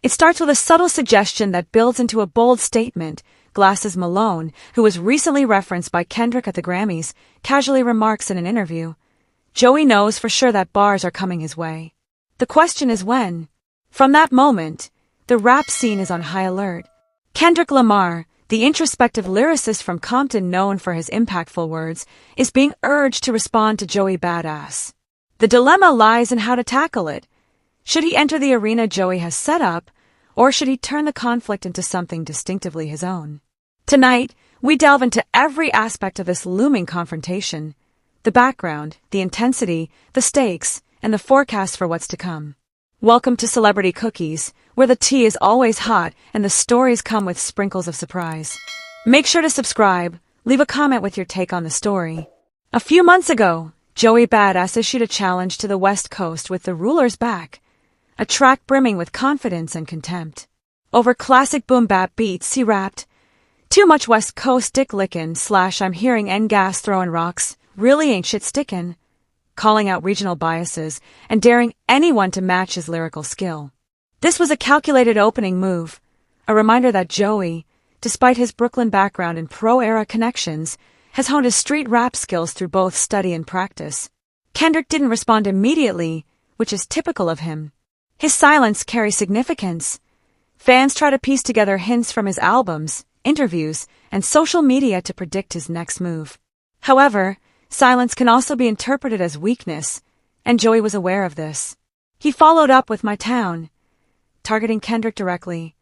It starts with a subtle suggestion that builds into a bold statement. Glasses Malone, who was recently referenced by Kendrick at the Grammys, casually remarks in an interview, "Joey knows for sure that bars are coming his way. The question is when." From that moment, the rap scene is on high alert. Kendrick Lamar, the introspective lyricist from Compton known for his impactful words, is being urged to respond to Joey Bada. The dilemma lies in how to tackle it. Should he enter the arena Joey has set up, or should he turn the conflict into something distinctively his own? Tonight, we delve into every aspect of this looming confrontation: the background, the intensity, the stakes, and the forecast for what's to come. Welcome to Celebrity Cookies, where the tea is always hot and the stories come with sprinkles of surprise. Make sure to subscribe, leave a comment with your take on the story. A few months ago, Joey Bada issued a challenge to the West Coast with the Rulers Back, a track brimming with confidence and contempt. Over classic boom-bap beats, he rapped, "Too much West Coast dick lickin' / I'm hearing N-gas throwing rocks, really ain't shit stickin'," calling out regional biases and daring anyone to match his lyrical skill. This was a calculated opening move, a reminder that Joey, despite his Brooklyn background and pro-era connections, has honed his street rap skills through both study and practice. Kendrick didn't respond immediately, which is typical of him. His silence carries significance. Fans try to piece together hints from his albums, interviews, and social media to predict his next move. However, silence can also be interpreted as weakness, and Joey was aware of this. He followed up with "My town," targeting Kendrick directly.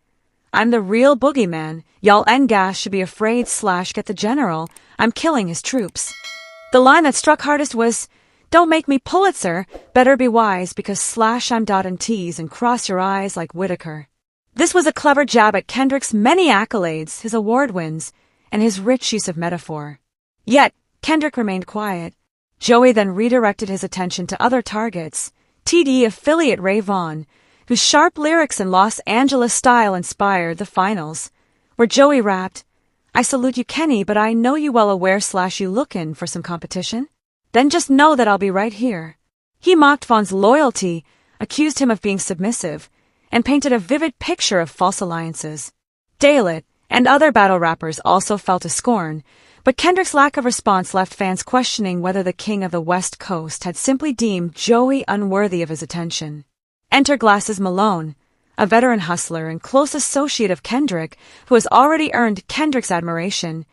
"I'm the real boogeyman. Y'all N-gas should be afraid / get the general. I'm killing his troops." The line that struck hardest was, "Don't make me Pulitzer, better be wise because / I'm dotting T's and cross your eyes like Whitaker." This was a clever jab at Kendrick's many accolades, his award wins, and his rich use of metaphor. Yet, Kendrick remained quiet. Joey then redirected his attention to other targets. TD affiliate Ray Vaughn, whose sharp lyrics and Los Angeles style inspired the finals, where Joey rapped, "I salute you Kenny, but I know you well aware / you lookin' for some competition? Then just know that I'll be right here." He mocked Vaughn's loyalty, accused him of being submissive, and painted a vivid picture of false alliances. Daylit and other battle rappers also fell to scorn, but Kendrick's lack of response left fans questioning whether the king of the West Coast had simply deemed Joey unworthy of his attention. Enter Glasses Malone, a veteran hustler and close associate of Kendrick who has already earned Kendrick's admiration.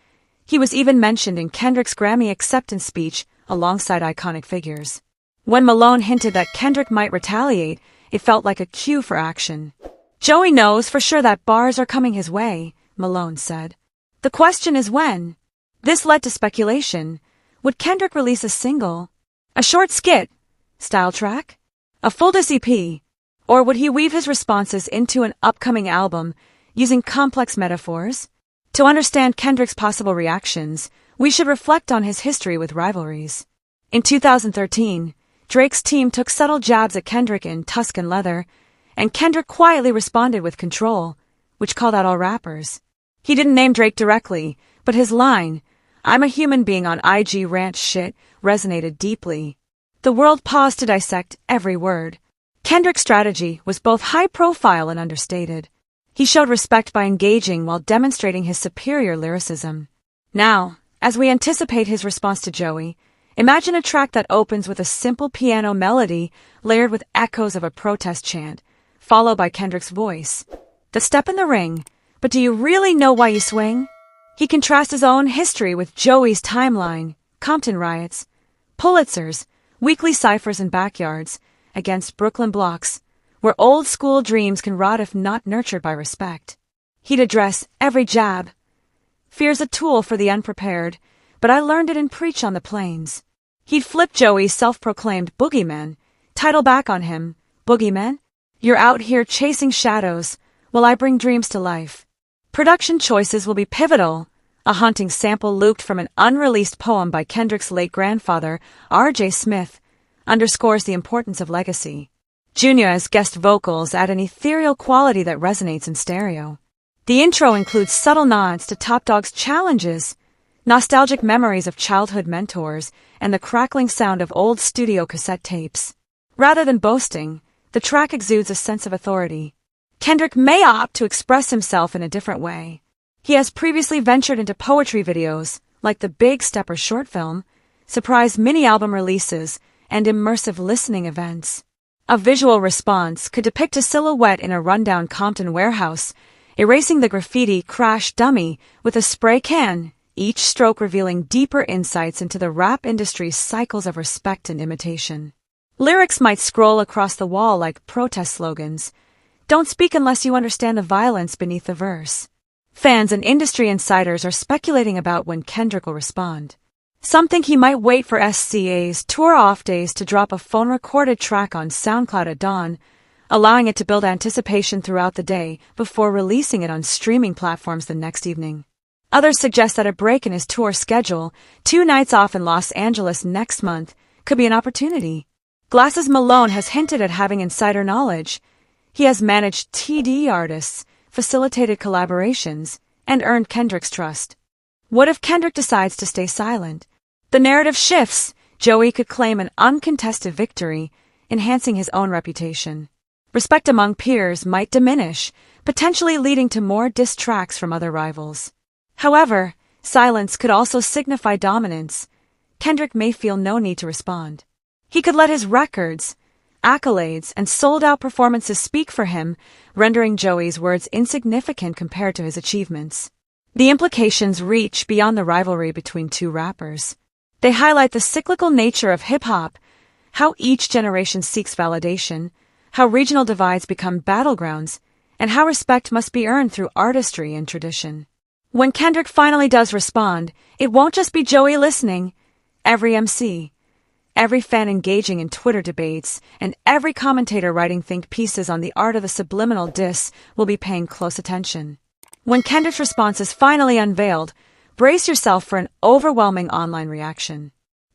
He was even mentioned in Kendrick's Grammy acceptance speech alongside iconic figures. When Malone hinted that Kendrick might retaliate, it felt like a cue for action. "Joey knows for sure that bars are coming his way," Malone said. "The question is when." This led to speculation. Would Kendrick release a single, a short skit, style track, a full diss EP, or would he weave his responses into an upcoming album using complex metaphors? To understand Kendrick's possible reactions, we should reflect on his history with rivalries. In 2013, Drake's team took subtle jabs at Kendrick in Tuscan Leather, and Kendrick quietly responded with Control, which called out all rappers. He didn't name Drake directly, but his line, "I'm a human being on IG ranch shit," resonated deeply. The world paused to dissect every word. Kendrick's strategy was both high-profile and understated. He showed respect by engaging while demonstrating his superior lyricism. Now, as we anticipate his response to Joey, imagine a track that opens with a simple piano melody layered with echoes of a protest chant, followed by Kendrick's voice. "The step in the ring, but do you really know why you swing?" He contrasts his own history with Joey's timeline, Compton riots, Pulitzers, weekly ciphers in backyards, against Brooklyn blocks, where old-school dreams can rot if not nurtured by respect. He'd address every jab. "Fear's a tool for the unprepared, but I learned it in Preach on the Plains." He'd flip Joey's self-proclaimed boogeyman, title back on him, "Boogeyman? You're out here chasing shadows, while I bring dreams to life." Production choices will be pivotal. A haunting sample looped from an unreleased poem by Kendrick's late grandfather, R.J. Smith, underscores the importance of legacy. Junior's guest vocals add an ethereal quality that resonates in stereo. The intro includes subtle nods to Top Dog's challenges, nostalgic memories of childhood mentors, and the crackling sound of old studio cassette tapes. Rather than boasting, the track exudes a sense of authority. Kendrick may opt to express himself in a different way. He has previously ventured into poetry videos, like the Big Stepper short film, surprise mini-album releases, and immersive listening events. A visual response could depict a silhouette in a rundown Compton warehouse, erasing the graffiti "Crash Dummy" with a spray can, each stroke revealing deeper insights into the rap industry's cycles of respect and imitation. Lyrics might scroll across the wall like protest slogans. Don't speak unless you understand the violence beneath the verse. Fans and industry insiders are speculating about when Kendrick will respond. Some think he might wait for SCA's tour off days to drop a phone-recorded track on SoundCloud at dawn, allowing it to build anticipation throughout the day before releasing it on streaming platforms the next evening. Others suggest that a break in his tour schedule, 2 nights off in Los Angeles next month, could be an opportunity. Glasses Malone has hinted at having insider knowledge. He has managed TD artists, facilitated collaborations, and earned Kendrick's trust. What if Kendrick decides to stay silent? The narrative shifts. Joey could claim an uncontested victory, enhancing his own reputation. Respect among peers might diminish, potentially leading to more diss tracks from other rivals. However, silence could also signify dominance. Kendrick may feel no need to respond. He could let his records, accolades, and sold-out performances speak for him, rendering Joey's words insignificant compared to his achievements. The implications reach beyond the rivalry between two rappers. They highlight the cyclical nature of hip-hop, how each generation seeks validation, how regional divides become battlegrounds, and how respect must be earned through artistry and tradition. When Kendrick finally does respond, it won't just be Joey listening. Every MC, every fan engaging in Twitter debates, and every commentator writing think pieces on the art of the subliminal diss will be paying close attention. When Kendrick's response is finally unveiled, brace yourself for an overwhelming online reaction.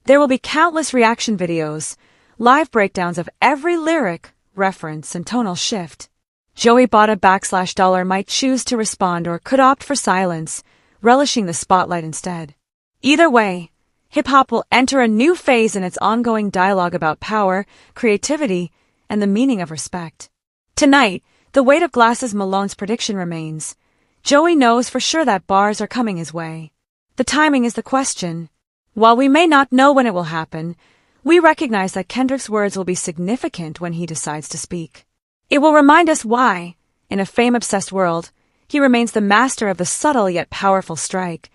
There will be countless reaction videos, live breakdowns of every lyric, reference, and tonal shift. Joey Bada $$ might choose to respond or could opt for silence, relishing the spotlight instead. Either way, hip-hop will enter a new phase in its ongoing dialogue about power, creativity, and the meaning of respect. Tonight, the weight of Glasses Malone's prediction remains. Joey knows for sure that bars are coming his way. The timing is the question. While we may not know when it will happen, we recognize that Kendrick's words will be significant when he decides to speak. It will remind us why, in a fame-obsessed world, he remains the master of the subtle yet powerful strike,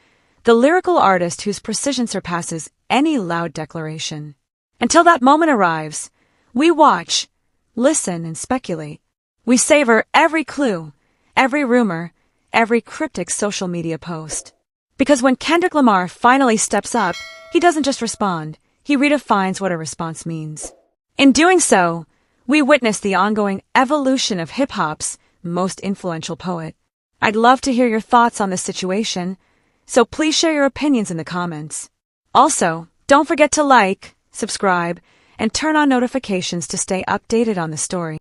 the lyrical artist whose precision surpasses any loud declaration. Until that moment arrives, we watch, listen, and speculate. We savor every clue, every rumor, every cryptic social media post. Because when Kendrick Lamar finally steps up, he doesn't just respond, he redefines what a response means. In doing so, we witness the ongoing evolution of hip-hop's most influential poet. I'd love to hear your thoughts on this situation, so please share your opinions in the comments. Also, don't forget to like, subscribe, and turn on notifications to stay updated on the story.